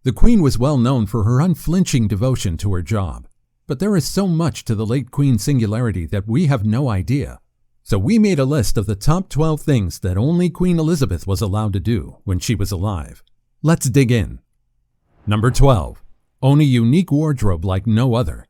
The Queen was well known for her unflinching devotion to her job, but there is so much to the late Queen's singularity that we have no idea. So we made a list of the top 12 things that only Queen Elizabeth was allowed to do when she was alive. Let's dig in. Number 12. Own a unique wardrobe like no other.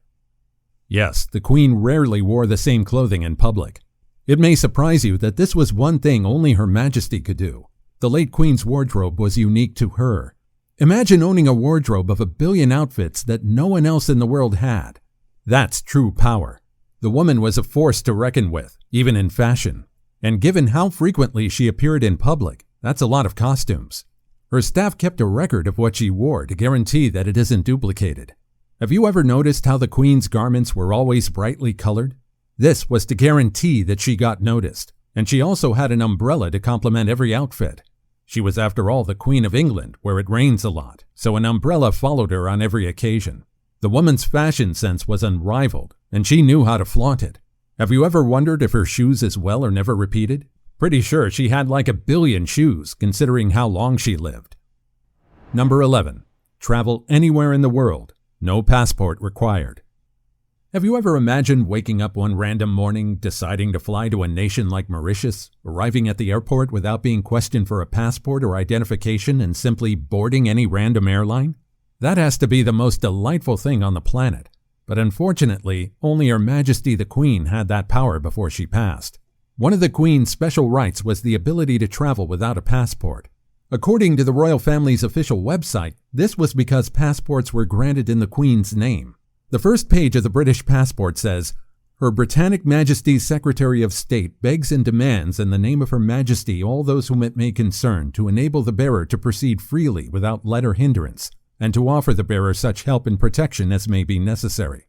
Yes, the Queen rarely wore the same clothing in public. It may surprise you that this was one thing only Her Majesty could do. The late Queen's wardrobe was unique to her. Imagine owning a wardrobe of 1 billion outfits that no one else in the world had. That's true power. The woman was a force to reckon with, even in fashion. And given how frequently she appeared in public, that's a lot of costumes. Her staff kept a record of what she wore to guarantee that it isn't duplicated. Have you ever noticed how the Queen's garments were always brightly colored? This was to guarantee that she got noticed, and she also had an umbrella to complement every outfit. She was, after all, the Queen of England, where it rains a lot, so an umbrella followed her on every occasion. The woman's fashion sense was unrivaled, and she knew how to flaunt it. Have you ever wondered if her shoes as well are never repeated? Pretty sure she had like 1 billion shoes, considering how long she lived. Number 11. Travel anywhere in the world. No passport required. Have you ever imagined waking up one random morning, deciding to fly to a nation like Mauritius, arriving at the airport without being questioned for a passport or identification and simply boarding any random airline? That has to be the most delightful thing on the planet. But unfortunately, only Her Majesty the Queen had that power before she passed. One of the Queen's special rights was the ability to travel without a passport. According to the royal family's official website, this was because passports were granted in the Queen's name. The first page of the British passport says, Her Britannic Majesty's Secretary of State begs and demands in the name of Her Majesty all those whom it may concern to enable the bearer to proceed freely without let or hindrance, and to offer the bearer such help and protection as may be necessary.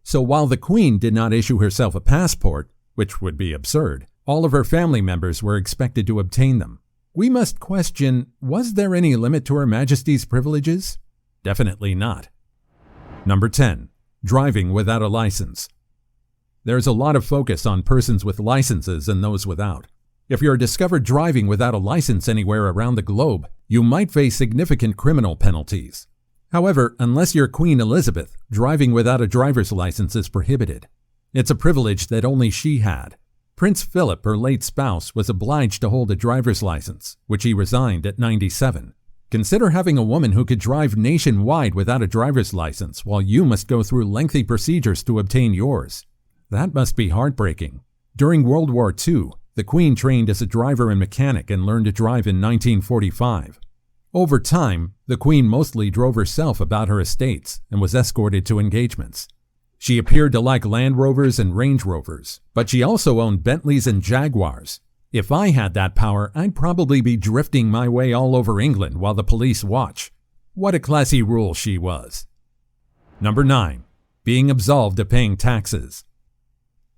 So while the Queen did not issue herself a passport, which would be absurd, all of her family members were expected to obtain them. We must question, was there any limit to Her Majesty's privileges? Definitely not. Number 10. Driving without a license. There's a lot of focus on persons with licenses and those without. If you're discovered driving without a license anywhere around the globe, you might face significant criminal penalties. However, unless you're Queen Elizabeth, driving without a driver's license is prohibited. It's a privilege that only she had. Prince Philip, her late spouse, was obliged to hold a driver's license, which he resigned at 97. Consider having a woman who could drive nationwide without a driver's license while you must go through lengthy procedures to obtain yours. That must be heartbreaking. During World War II, the Queen trained as a driver and mechanic and learned to drive in 1945. Over time, the Queen mostly drove herself about her estates and was escorted to engagements. She appeared to like Land Rovers and Range Rovers, but she also owned Bentleys and Jaguars. If I had that power, I'd probably be drifting my way all over England while the police watch. What a classy rule she was. Number 9. Being absolved of paying taxes.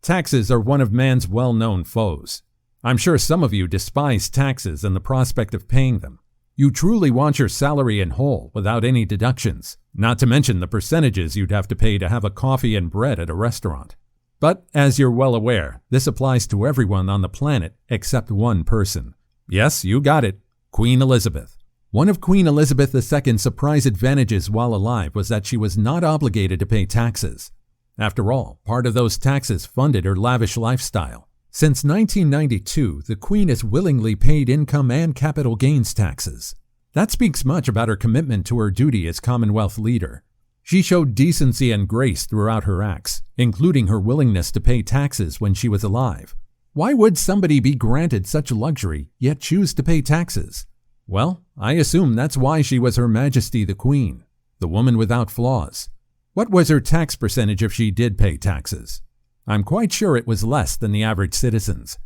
Taxes are one of man's well-known foes. I'm sure some of you despise taxes and the prospect of paying them. You truly want your salary in whole without any deductions, not to mention the percentages you'd have to pay to have a coffee and bread at a restaurant. But as you're well aware, this applies to everyone on the planet except one person. Yes, you got it, Queen Elizabeth. One of Queen Elizabeth II's surprise advantages while alive was that she was not obligated to pay taxes. After all, part of those taxes funded her lavish lifestyle. Since 1992, the Queen has willingly paid income and capital gains taxes. That speaks much about her commitment to her duty as Commonwealth leader. She showed decency and grace throughout her acts, including her willingness to pay taxes when she was alive. Why would somebody be granted such luxury, yet choose to pay taxes? Well, I assume that's why she was Her Majesty the Queen, the woman without flaws. What was her tax percentage if she did pay taxes? I'm quite sure it was less than the average citizen's.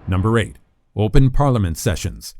Number 8. Open Parliament sessions.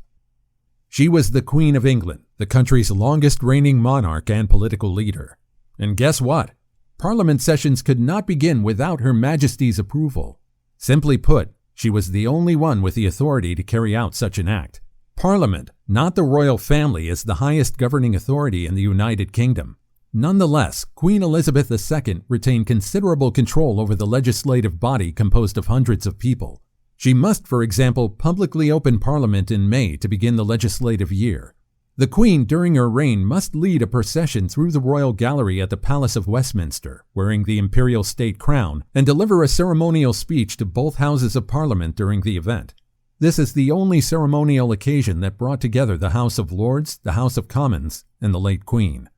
She was the Queen of England, the country's longest reigning monarch and political leader. And guess what? Parliament sessions could not begin without Her Majesty's approval. Simply put, she was the only one with the authority to carry out such an act. Parliament, not the royal family, is the highest governing authority in the United Kingdom. Nonetheless, Queen Elizabeth II retained considerable control over the legislative body composed of hundreds of people. She must, for example, publicly open Parliament in May to begin the legislative year. The Queen during her reign must lead a procession through the royal gallery at the Palace of Westminster, wearing the imperial state crown, and deliver a ceremonial speech to both houses of Parliament during the event. This is the only ceremonial occasion that brought together the House of Lords, the House of Commons, and the late Queen.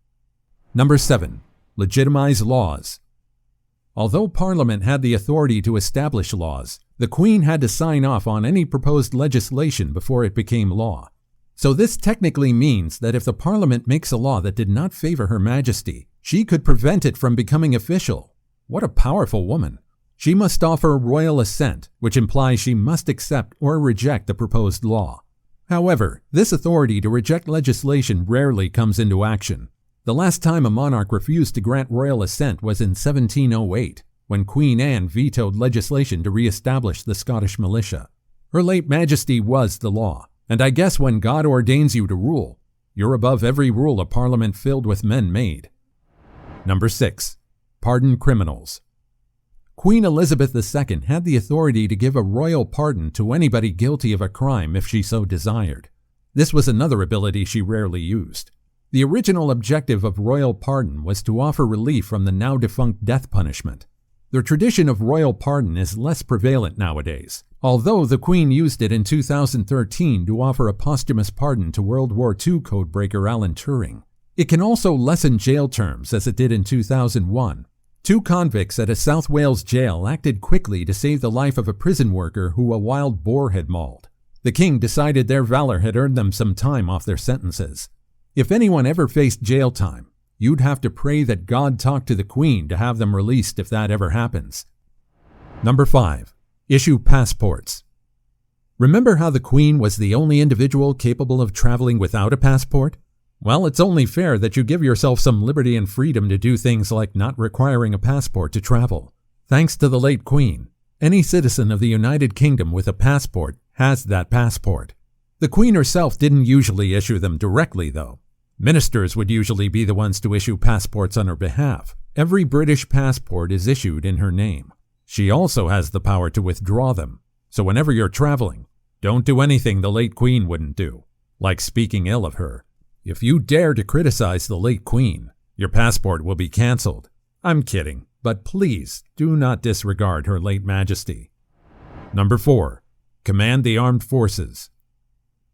Number 7. Legitimize laws. Although Parliament had the authority to establish laws, the Queen had to sign off on any proposed legislation before it became law. So this technically means that if the Parliament makes a law that did not favor Her Majesty, she could prevent it from becoming official. What a powerful woman. She must offer royal assent, which implies she must accept or reject the proposed law. However, this authority to reject legislation rarely comes into action. The last time a monarch refused to grant royal assent was in 1708, when Queen Anne vetoed legislation to re-establish the Scottish militia. Her late Majesty was the law, and I guess when God ordains you to rule, you're above every rule a parliament filled with men made. Number 6. Pardon criminals. Queen Elizabeth II had the authority to give a royal pardon to anybody guilty of a crime if she so desired. This was another ability she rarely used. The original objective of royal pardon was to offer relief from the now-defunct death punishment. The tradition of royal pardon is less prevalent nowadays, although the Queen used it in 2013 to offer a posthumous pardon to World War II codebreaker Alan Turing. It can also lessen jail terms, as it did in 2001. 2 convicts at a South Wales jail acted quickly to save the life of a prison worker who a wild boar had mauled. The king decided their valor had earned them some time off their sentences. If anyone ever faced jail time, you'd have to pray that God talked to the Queen to have them released if that ever happens. Number 5. Issue passports. Remember how the Queen was the only individual capable of traveling without a passport? Well, it's only fair that you give yourself some liberty and freedom to do things like not requiring a passport to travel. Thanks to the late Queen, any citizen of the United Kingdom with a passport has that passport. The Queen herself didn't usually issue them directly, though. Ministers would usually be the ones to issue passports on her behalf. Every British passport is issued in her name. She also has the power to withdraw them. So whenever you're traveling, don't do anything the late Queen wouldn't do, like speaking ill of her. If you dare to criticize the late Queen, your passport will be cancelled. I'm kidding, but please do not disregard Her late Majesty. Number 4. Command the armed forces.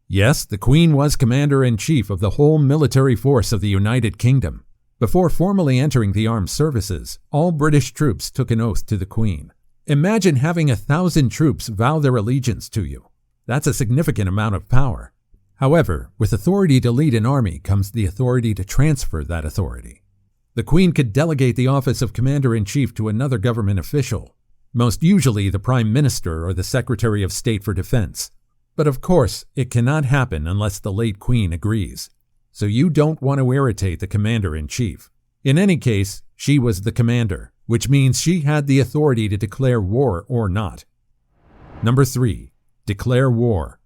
Yes, the Queen was Commander-in-Chief of the whole military force of the United Kingdom. Before formally entering the armed services, all British troops took an oath to the Queen. Imagine having 1,000 troops vow their allegiance to you. That's a significant amount of power. However, with authority to lead an army comes the authority to transfer that authority. The Queen could delegate the office of Commander-in-Chief to another government official, most usually the Prime Minister or the Secretary of State for Defense. But of course, it cannot happen unless the late Queen agrees. So you don't want to irritate the Commander-in-Chief. In any case, she was the commander, which means she had the authority to declare war or not. Number 3. Declare war.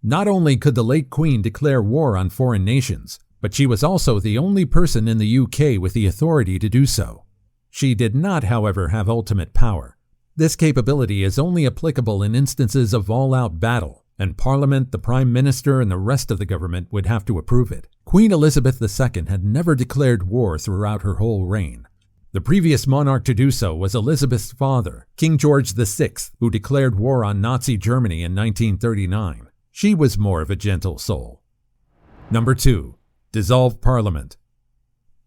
Not only could the late Queen declare war on foreign nations, but she was also the only person in the UK with the authority to do so. She did not, however, have ultimate power. This capability is only applicable in instances of all-out battle, and Parliament, the Prime Minister, and the rest of the government would have to approve it. Queen Elizabeth II had never declared war throughout her whole reign. The previous monarch to do so was Elizabeth's father, King George VI, who declared war on Nazi Germany in 1939. She was more of a gentle soul. Number 2. Dissolve Parliament.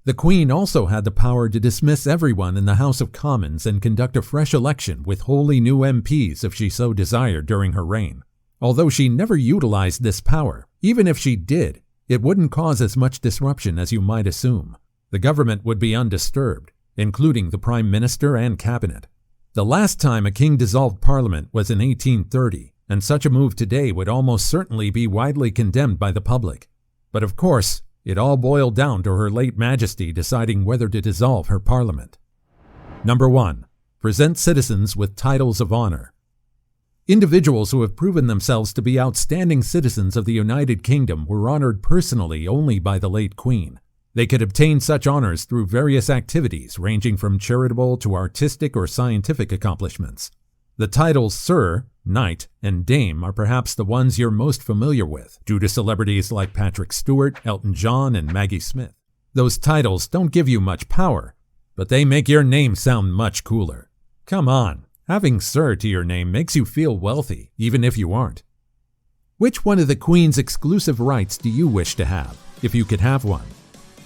The Queen also had the power to dismiss everyone in the House of Commons and conduct a fresh election with wholly new MPs if she so desired during her reign. Although she never utilized this power, even if she did, it wouldn't cause as much disruption as you might assume. The government would be undisturbed, including the Prime Minister and Cabinet. The last time a king dissolved Parliament was in 1830, and such a move today would almost certainly be widely condemned by the public. But of course, it all boiled down to Her late Majesty deciding whether to dissolve her Parliament. Number 1. Present citizens with titles of honor. Individuals who have proven themselves to be outstanding citizens of the United Kingdom were honored personally only by the late Queen. They could obtain such honors through various activities ranging from charitable to artistic or scientific accomplishments. The titles Sir, Knight, and Dame are perhaps the ones you're most familiar with, due to celebrities like Patrick Stewart, Elton John, and Maggie Smith. Those titles don't give you much power, but they make your name sound much cooler. Come on, having Sir to your name makes you feel wealthy, even if you aren't. Which one of the Queen's exclusive rights do you wish to have, if you could have one?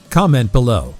Comment below.